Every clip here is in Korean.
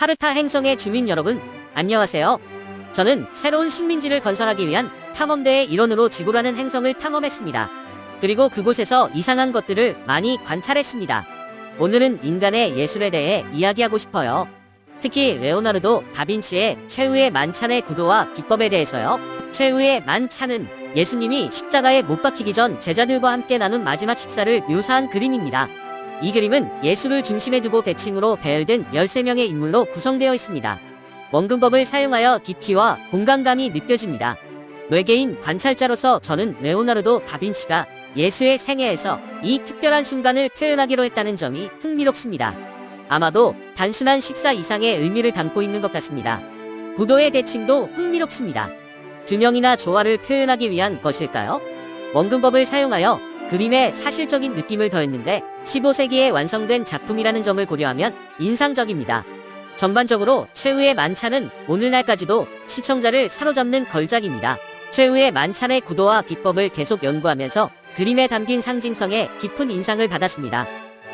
카르타 행성의 주민 여러분, 안녕하세요. 저는 새로운 식민지를 건설하기 위한 탐험대의 일원으로 지구라는 행성을 탐험했습니다. 그리고 그곳에서 이상한 것들을 많이 관찰했습니다. 오늘은 인간의 예술에 대해 이야기하고 싶어요. 특히 레오나르도 다빈치의 최후의 만찬의 구도와 기법에 대해서요. 최후의 만찬은 예수님이 십자가에 못 박히기 전 제자들과 함께 나눈 마지막 식사를 묘사한 그림입니다. 이 그림은 예수를 중심에 두고 대칭으로 배열된 13명의 인물로 구성되어 있습니다. 원근법을 사용하여 깊이와 공간감이 느껴집니다. 외계인 관찰자로서 저는 레오나르도 다빈치가 예수의 생애에서 이 특별한 순간을 표현하기로 했다는 점이 흥미롭습니다. 아마도 단순한 식사 이상의 의미를 담고 있는 것 같습니다. 구도의 대칭도 흥미롭습니다. 균형이나 조화를 표현하기 위한 것일까요? 원근법을 사용하여 그림에 사실적인 느낌을 더했는데 15세기에 완성된 작품이라는 점을 고려하면 인상적입니다. 전반적으로 최후의 만찬은 오늘날까지도 시청자를 사로잡는 걸작입니다. 최후의 만찬의 구도와 기법을 계속 연구하면서 그림에 담긴 상징성에 깊은 인상을 받았습니다.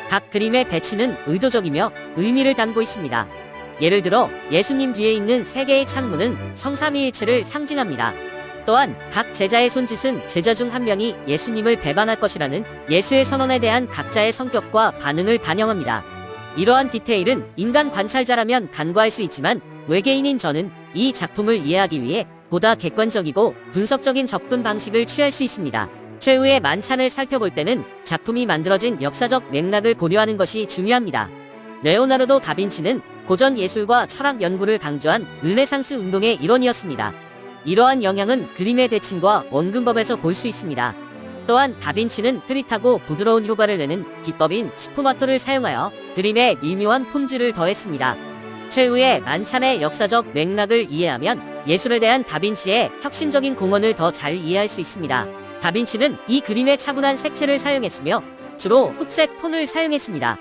각 그림의 배치는 의도적이며 의미를 담고 있습니다. 예를 들어 예수님 뒤에 있는 3개의 창문은 성삼위일체를 상징합니다. 또한 각 제자의 손짓은 제자 중 한 명이 예수님을 배반할 것이라는 예수의 선언에 대한 각자의 성격과 반응을 반영합니다. 이러한 디테일은 인간 관찰자라면 간과할 수 있지만 외계인인 저는 이 작품을 이해하기 위해 보다 객관적이고 분석적인 접근 방식을 취할 수 있습니다. 최후의 만찬을 살펴볼 때는 작품이 만들어진 역사적 맥락을 고려하는 것이 중요합니다. 레오나르도 다빈치는 고전 예술과 철학 연구를 강조한 르네상스 운동의 일원이었습니다. 이러한 영향은 그림의 대칭과 원근법에서 볼 수 있습니다. 또한 다빈치는 흐릿하고 부드러운 효과를 내는 기법인 스푸마토를 사용하여 그림에 미묘한 품질을 더했습니다. 최후의 만찬의 역사적 맥락을 이해하면 예술에 대한 다빈치의 혁신적인 공헌을 더 잘 이해할 수 있습니다. 다빈치는 이 그림에 차분한 색채를 사용했으며 주로 흑색 톤을 사용했습니다.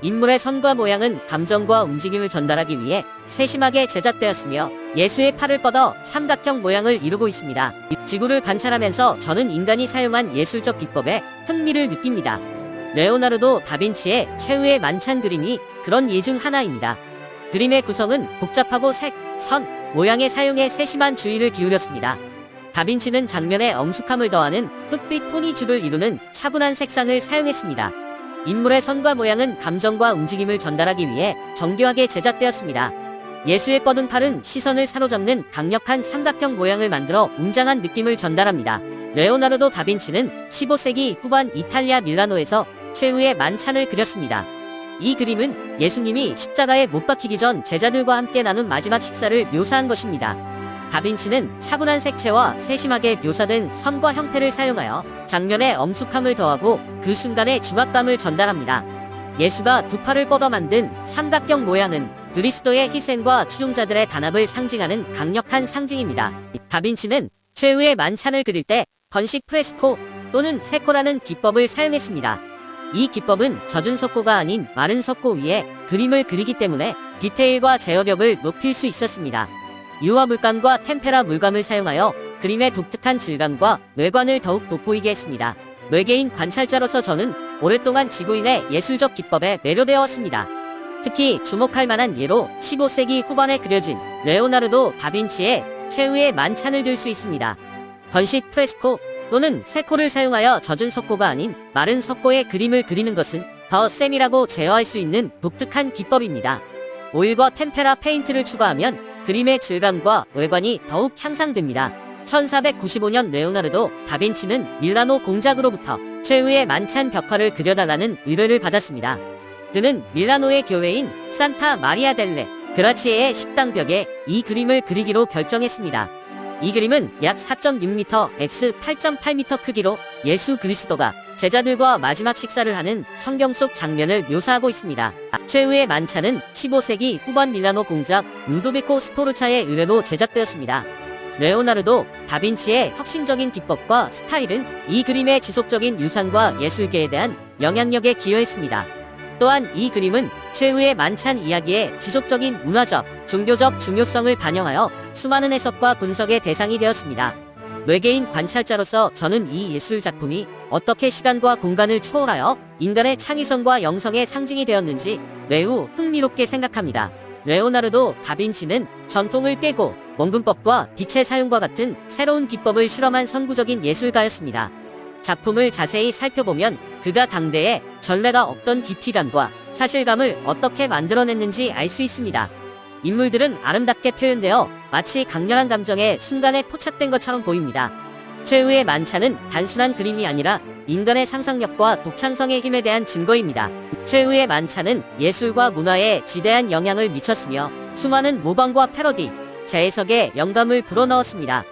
인물의 선과 모양은 감정과 움직임을 전달하기 위해 세심하게 제작되었으며 예수의 팔을 뻗어 삼각형 모양을 이루고 있습니다. 지구를 관찰하면서 저는 인간이 사용한 예술적 기법에 흥미를 느낍니다. 레오나르도 다빈치의 최후의 만찬 그림이 그런 예 중 하나입니다. 그림의 구성은 복잡하고 색, 선, 모양의 사용에 세심한 주의를 기울였습니다. 다빈치는 장면에 엄숙함을 더하는 흑빛 톤이 주를 이루는 차분한 색상을 사용했습니다. 인물의 선과 모양은 감정과 움직임을 전달하기 위해 정교하게 제작되었습니다. 예수의 뻗은 팔은 시선을 사로잡는 강력한 삼각형 모양을 만들어 웅장한 느낌을 전달합니다. 레오나르도 다빈치는 15세기 후반 이탈리아 밀라노에서 최후의 만찬을 그렸습니다. 이 그림은 예수님이 십자가에 못 박히기 전 제자들과 함께 나눈 마지막 식사를 묘사한 것입니다. 다빈치는 차분한 색채와 세심하게 묘사된 선과 형태를 사용하여 장면에 엄숙함을 더하고 그 순간의 중압감을 전달합니다. 예수가 두 팔을 뻗어 만든 삼각형 모양은 그리스도의 희생과 추종자들의 단합을 상징하는 강력한 상징입니다. 다빈치는 최후의 만찬을 그릴 때 건식 프레스코 또는 세코라는 기법을 사용했습니다. 이 기법은 젖은 석고가 아닌 마른 석고 위에 그림을 그리기 때문에 디테일과 제어력을 높일 수 있었습니다. 유화 물감과 템페라 물감을 사용하여 그림의 독특한 질감과 외관을 더욱 돋보이게 했습니다. 외계인 관찰자로서 저는 오랫동안 지구인의 예술적 기법에 매료되었습니다. 특히 주목할 만한 예로 15세기 후반에 그려진 레오나르도 다빈치의 최후의 만찬을 들 수 있습니다. 건식 프레스코 또는 세코를 사용하여 젖은 석고가 아닌 마른 석고의 그림을 그리는 것은 더 세밀하고 제어할 수 있는 독특한 기법입니다. 오일과 템페라 페인트를 추가하면 그림의 질감과 외관이 더욱 향상됩니다. 1495년 레오나르도 다빈치는 밀라노 공작으로부터 최후의 만찬 벽화를 그려달라는 의뢰를 받았습니다. 그는 밀라노의 교회인 산타 마리아 델레 그라치에의 식당 벽에 이 그림을 그리기로 결정했습니다. 이 그림은 약 4.6m, x 8.8m 크기로 예수 그리스도가 제자들과 마지막 식사를 하는 성경 속 장면을 묘사하고 있습니다. 최후의 만찬은 15세기 후반 밀라노 공작 루도비코 스포르차의 의뢰로 제작되었습니다. 레오나르도 다빈치의 혁신적인 기법과 스타일은 이 그림의 지속적인 유산과 예술계에 대한 영향력에 기여했습니다. 또한 이 그림은 최후의 만찬 이야기의 지속적인 문화적, 종교적 중요성을 반영하여 수많은 해석과 분석의 대상이 되었습니다. 외계인 관찰자로서 저는 이 예술 작품이 어떻게 시간과 공간을 초월하여 인간의 창의성과 영성의 상징이 되었는지 매우 흥미롭게 생각합니다. 레오나르도 다빈치는 전통을 깨고 원근법과 빛의 사용과 같은 새로운 기법을 실험한 선구적인 예술가였습니다. 작품을 자세히 살펴보면 그가 당대에 전례가 없던 깊이감과 사실감을 어떻게 만들어냈는지 알 수 있습니다. 인물들은 아름답게 표현되어 마치 강렬한 감정에 순간에 포착된 것처럼 보입니다. 최후의 만찬은 단순한 그림이 아니라 인간의 상상력과 독창성의 힘에 대한 증거입니다. 최후의 만찬은 예술과 문화에 지대한 영향을 미쳤으며 수많은 모방과 패러디, 재해석에 영감을 불어넣었습니다.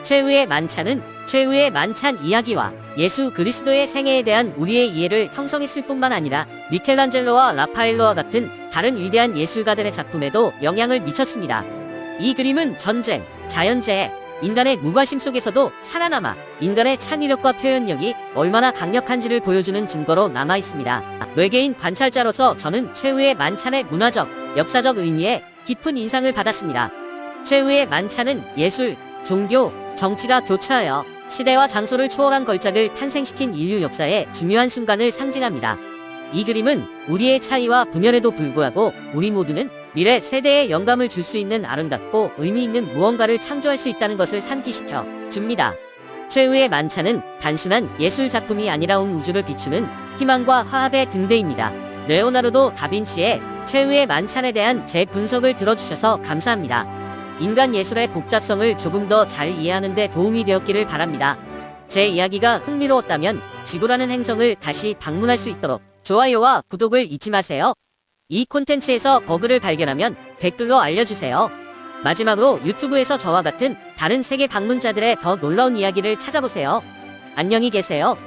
최후의 만찬은 최후의 만찬 이야기와 예수 그리스도의 생애에 대한 우리의 이해를 형성했을 뿐만 아니라 미켈란젤로와 라파엘로와 같은 다른 위대한 예술가들의 작품에도 영향을 미쳤습니다. 이 그림은 전쟁, 자연재해, 인간의 무관심 속에서도 살아남아 인간의 창의력과 표현력이 얼마나 강력한지를 보여주는 증거로 남아있습니다. 외계인 관찰자로서 저는 최후의 만찬의 문화적, 역사적 의미에 깊은 인상을 받았습니다. 최후의 만찬은 예술, 종교, 정치가 교차하여 시대와 장소를 초월한 걸작을 탄생시킨 인류 역사의 중요한 순간을 상징합니다. 이 그림은 우리의 차이와 분열에도 불구하고 우리 모두는 미래 세대에 영감을 줄 수 있는 아름답고 의미 있는 무언가를 창조할 수 있다는 것을 상기시켜 줍니다. 최후의 만찬은 단순한 예술 작품이 아니라 온 우주를 비추는 희망과 화합의 등대입니다. 레오나르도 다빈치의 최후의 만찬에 대한 제 분석을 들어주셔서 감사합니다. 인간 예술의 복잡성을 조금 더 잘 이해하는 데 도움이 되었기를 바랍니다. 제 이야기가 흥미로웠다면 지구라는 행성을 다시 방문할 수 있도록 좋아요와 구독을 잊지 마세요. 이 콘텐츠에서 버그를 발견하면 댓글로 알려주세요. 마지막으로 유튜브에서 저와 같은 다른 세계 방문자들의 더 놀라운 이야기를 찾아보세요. 안녕히 계세요.